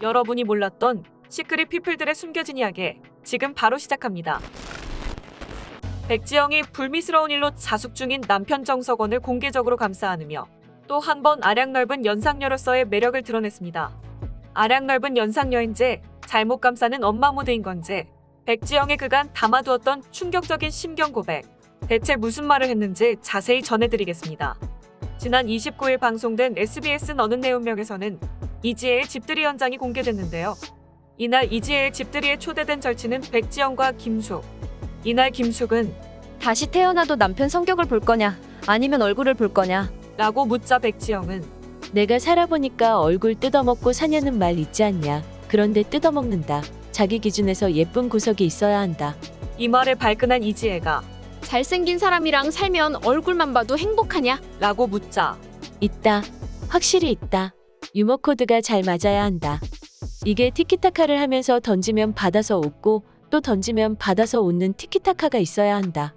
여러분이 몰랐던 시크릿 피플들의 숨겨진 이야기 지금 바로 시작합니다. 백지영이 불미스러운 일로 자숙 중인 남편 정석원을 공개적으로 감싸 안으며 또 한 번 아량 넓은 연상녀로서의 매력을 드러냈습니다. 아량 넓은 연상녀인지 잘못 감싸는 엄마 모드인 건지 백지영의 그간 담아두었던 충격적인 심경 고백 대체 무슨 말을 했는지 자세히 전해드리겠습니다. 지난 29일 방송된 SBS 너는 내 운명에서는 이지혜의 집들이 현장이 공개됐는데요. 이날 이지혜의 집들이에 초대된 절친은 백지영과 김숙. 이날 김숙은 다시 태어나도 남편 성격을 볼 거냐 아니면 얼굴을 볼 거냐 라고 묻자 백지영은 내가 살아보니까 얼굴 뜯어먹고 사냐는 말 있지 않냐. 그런데 뜯어먹는다. 자기 기준에서 예쁜 구석이 있어야 한다. 이 말에 발끈한 이지혜가 잘생긴 사람이랑 살면 얼굴만 봐도 행복하냐? 라고 묻자 있다. 확실히 있다. 유머 코드가 잘 맞아야 한다. 이게 티키타카를 하면서 던지면 받아서 웃고 또 던지면 받아서 웃는 티키타카가 있어야 한다.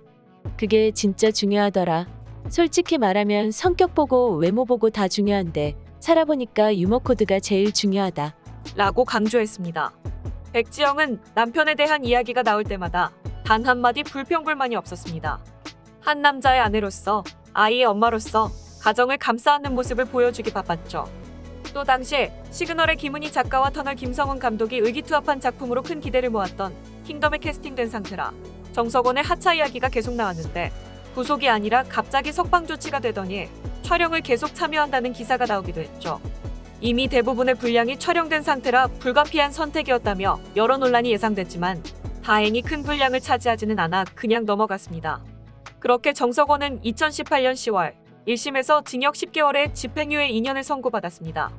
그게 진짜 중요하더라. 솔직히 말하면 성격 보고 외모 보고 다 중요한데 살아보니까 유머 코드가 제일 중요하다. 라고 강조했습니다. 백지영은 남편에 대한 이야기가 나올 때마다 단 한마디 불평불만이 없었습니다. 한 남자의 아내로서 아이의 엄마로서 가정을 감싸 안는 모습을 보여주기 바빴죠. 또 당시에 시그널의 김은희 작가와 터널 김성훈 감독이 의기투합한 작품으로 큰 기대를 모았던 킹덤에 캐스팅된 상태라 정석원의 하차 이야기가 계속 나왔는데 구속이 아니라 갑자기 석방 조치가 되더니 촬영을 계속 참여한다는 기사가 나오기도 했죠. 이미 대부분의 분량이 촬영된 상태라 불가피한 선택이었다며 여러 논란이 예상됐지만 다행히 큰 분량을 차지하지는 않아 그냥 넘어갔습니다. 그렇게 정석원은 2018년 10월 1심에서 징역 10개월에 집행유예 2년을 선고받았습니다.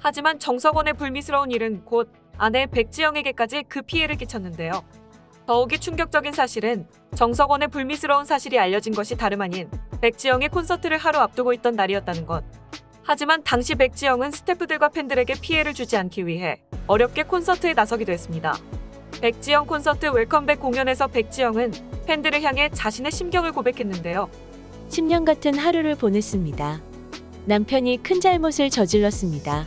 하지만 정석원의 불미스러운 일은 곧 아내 백지영에게까지 그 피해를 끼쳤는데요. 더욱이 충격적인 사실은 정석원의 불미스러운 사실이 알려진 것이 다름 아닌 백지영의 콘서트를 하루 앞두고 있던 날이었다는 것. 하지만 당시 백지영은 스태프들과 팬들에게 피해를 주지 않기 위해 어렵게 콘서트에 나서기도 했습니다. 백지영 콘서트 웰컴백 공연에서 백지영은 팬들을 향해 자신의 심경을 고백했는데요. 10년 같은 하루를 보냈습니다. 남편이 큰 잘못을 저질렀습니다.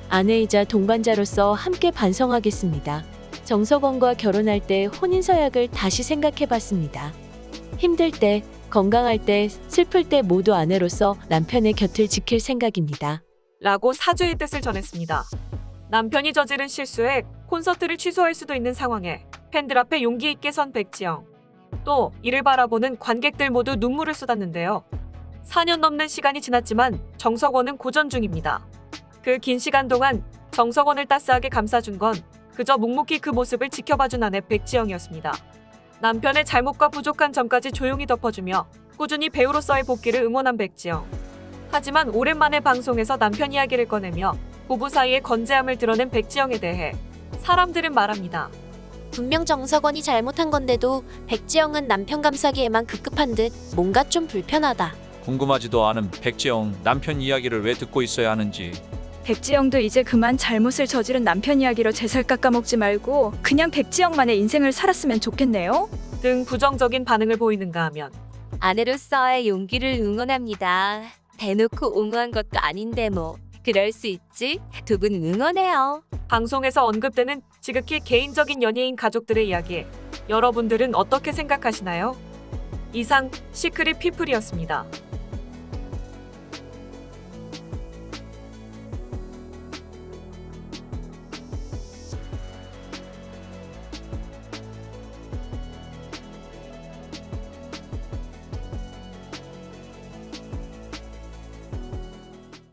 아내이자 동반자로서 함께 반성하겠습니다. 정석원과 결혼할 때 혼인서약을 다시 생각해봤습니다. 힘들 때, 건강할 때, 슬플 때 모두 아내로서 남편의 곁을 지킬 생각입니다. 라고 사죄의 뜻을 전했습니다. 남편이 저지른 실수에 콘서트를 취소할 수도 있는 상황에 팬들 앞에 용기 있게 선 백지영. 또 이를 바라보는 관객들 모두 눈물을 쏟았는데요. 4년 넘는 시간이 지났지만 정석원은 고전 중입니다. 그 긴 시간 동안 정석원을 따스하게 감싸준 건 그저 묵묵히 그 모습을 지켜봐준 아내 백지영이었습니다. 남편의 잘못과 부족한 점까지 조용히 덮어주며 꾸준히 배우로서의 복귀를 응원한 백지영. 하지만 오랜만에 방송에서 남편 이야기를 꺼내며 부부 사이의 건재함을 드러낸 백지영에 대해 사람들은 말합니다. 분명 정석원이 잘못한 건데도 백지영은 남편 감싸기에만 급급한 듯 뭔가 좀 불편하다. 궁금하지도 않은 백지영 남편 이야기를 왜 듣고 있어야 하는지. 백지영도 이제 그만 잘못을 저지른 남편 이야기로 제살 깎아먹지 말고 그냥 백지영만의 인생을 살았으면 좋겠네요. 등 부정적인 반응을 보이는가 하면 아내로서의 용기를 응원합니다. 대놓고 옹호한 것도 아닌데 뭐 그럴 수 있지. 두 분 응원해요. 방송에서 언급되는 지극히 개인적인 연예인 가족들의 이야기 여러분들은 어떻게 생각하시나요? 이상 시크릿 피플이었습니다.